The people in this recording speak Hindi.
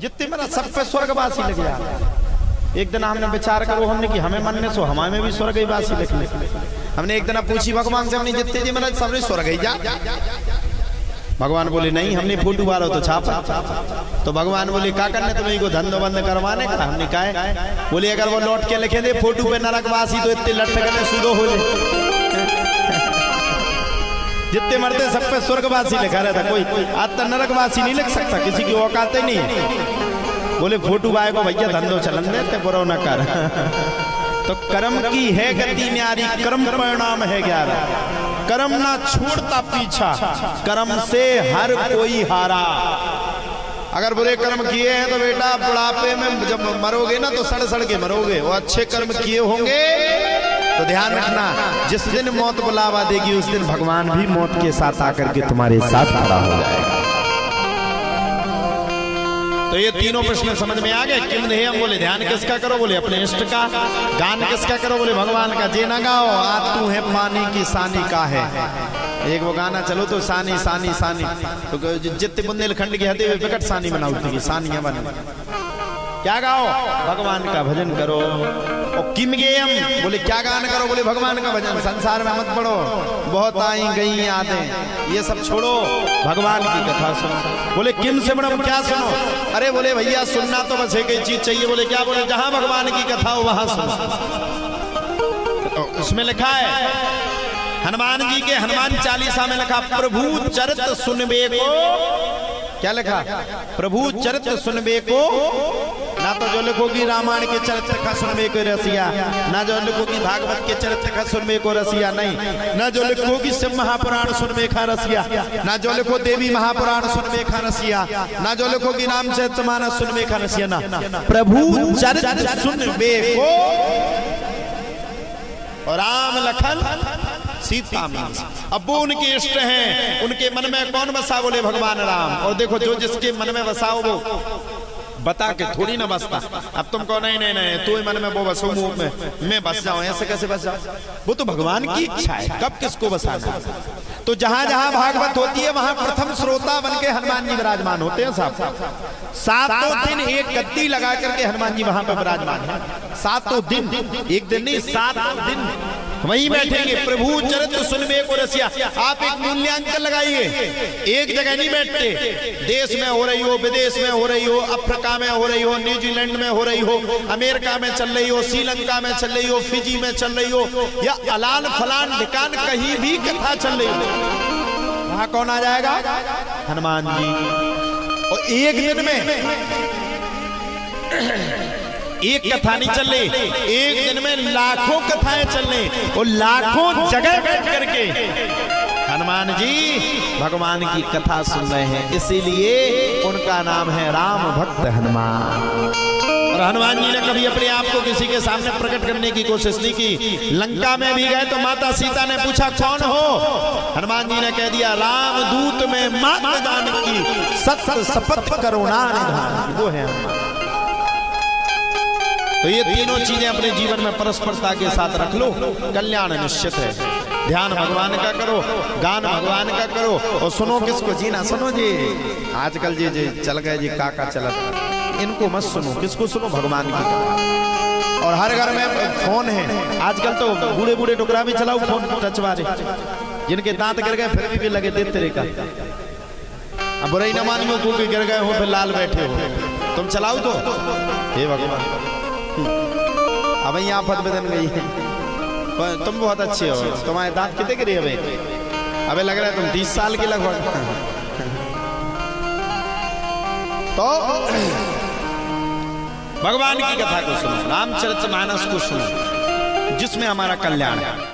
जितने मेरा सब पे स्वर्गवासी लग गया। एक दिन हमने विचार करो हमने कि हमें मन में सो हमारे में भी स्वर्गवासी लिख ले। हमने एक दिन पूछी भगवान से, हमने जितने जी मेरा सब स्वर्ग ही जा। भगवान बोले नहीं, हमने फोटो वालों तो छापा। तो भगवान बोले क्या करने तुम्हें को धंधो बंद करवाने का? हमने कहा बोले अगर वो लौट के लिखे दे फोटो पे नरकवासी तो इतने लट करने सुधो हो जाए। जितने मरते सब पे स्वर्गवासी लिखा रहता, कोई आज तक नरकवासी नहीं लिख सकता, किसी की औकात ही नहीं। बोले फोटो बाय को भैया धंधो चलन देते बुरा न कर। तो कर्म की है गति न्यारी, कर्म परिणाम है 11। कर्म ना छोड़ता पीछा, कर्म से हर कोई हारा। अगर बुरे कर्म किए हैं तो बेटा बुढ़ापे में जब मरोगे ना तो सड़ सड़ के मरोगे। वो अच्छे कर्म किए होंगे तो ध्यान रखना, जिस दिन मौत बुलावा देगी उस दिन भगवान भी मौत के साथ आकर के तुम्हारे साथ खड़ा हो जाएगा। तो ये तीनों प्रश्न समझ में आ गए। किम ध्येयम, बोले ध्यान किसका करो? बोले अपने इष्ट का। गान किसका करो? बोले भगवान का। जे ना गाओ आ तू है पानी की सानी का है। एक वो गाना चलो तो सानी सानी सानी, तो जितने बुंदेलखंड की हते हुए विकट सानी बनाओ, सानियां बन। क्या गाओ? भगवान का भजन करो। और किम गेयम, बोले क्या गान करो? बोले भगवान का भजन। संसार में मत पढ़ो, बहुत आई गई यादें, ये सब छोड़ो, भगवान की कथा सुनो। बोले किम से मैडम क्या सुनो? अरे बोले भैया सुनना तो बस एक ही चीज चाहिए। बोले क्या? बोले जहां भगवान की कथा हो वहां सुनो। तो उसमें लिखा है हनुमान जी के हनुमान चालीसा में लिखा प्रभु चरित्र सुनबे को। क्या लिखा? प्रभु चरित्र सुनबे को। ना तो जो लिखोगी रामायण के चरित्र का सुनबे को रसिया, ना जो लिखोगी भागवत के चरित्र का सुनबे को रसिया, नहीं ना जो लिखोगी शिव महापुराण सुनबे का रसिया, ना जो लिखो देवी महापुराण सुनबे का रसिया, ना जो लिखोगी रामचरितमानस सुनबे का रसिया, ना प्रभु चरित्र सुनबे को। और राम लखन सीता मीन। अब वो उनके इष्ट हैं, उनके मन में कौन बसा? बोले भगवान राम। और देखो जो जिसके मन में बसाओ वो बता के थोड़ी ना बसता। अब तुम कहो नहीं नहीं नहीं तू मन में वो बसो, मुंह में मैं बस जाऊं, ऐसे कैसे बस जाऊं? वो तो भगवान की इच्छा है, कब किसको बसाना। तो जहां जहां भागवत होती है वहां प्रथम श्रोता बन के हनुमान जी विराजमान होते हैं साहब। 7 दिन एक गद्दी लगा करके हनुमान जी वहां पर विराजमान है। 7 दिन, एक दिन नहीं 7 दिन वहीं बैठेंगे। प्रभु चरित्र सुनबे को रसिया। आप एक मूल्यांकन लगाइए, एक जगह नहीं बैठते। देश में हो रही हो, विदेश में हो रही हो, अफ्रीका में हो रही हो, न्यूजीलैंड में हो रही हो, अमेरिका में चल रही हो, श्रीलंका में चल रही हो, फिजी में चल रही हो, या अलान फलान ठिकान कहीं भी कथा चल रही हो, वहां कौन आ जाएगा? हनुमान जी। और एक दिन में एक कथा नहीं चल रही, एक दिन में लाखों कथाएं चल रही। और लाखों जगह बैठ करके हनुमान जी भगवान की कथा सुन रहे हैं। इसीलिए उनका नाम है राम भक्त हनुमान। और हनुमान जी ने कभी अपने आप को किसी के सामने प्रकट करने की कोशिश नहीं की। लंका में भी गए तो माता सीता ने पूछा कौन हो? हनुमान जी ने कह दिया राम दूत में माता जानकी, सत्य शपथ करुणा निधान। वो है हनुमान। तो ये तीनों चीजें अपने जीवन में परस्परता के साथ रख लो, कल्याण निश्चित है। ध्यान भगवान का करो, गान भगवान का करो। और सुनो किसको? जीना सुनो जी। आजकल जी चल गए जी काका चलत, इनको मत सुनो। किसको सुनो? भगवान की। और हर घर में फोन है आजकल, तो बूढ़े बूढ़े टुकड़ा भी चलाओ फोन टच वाले, जिनके दांत गिर गए फिर भी लगे दे तेरे का। अब बुराई न मानियो, क्योंकि गिर गए हो फिर लाल बैठे हो, तुम चलाओ तो। हे भगवान, अब यहाँ आफत बदल गई है। तुम बहुत अच्छे हो, तुम्हारे दांत कितने गिरे अबे? अबे लग रहा है तुम 30 साल के लगभग। तो भगवान की कथा को सुनो, रामचरितमानस को सुनो, जिसमें हमारा कल्याण है।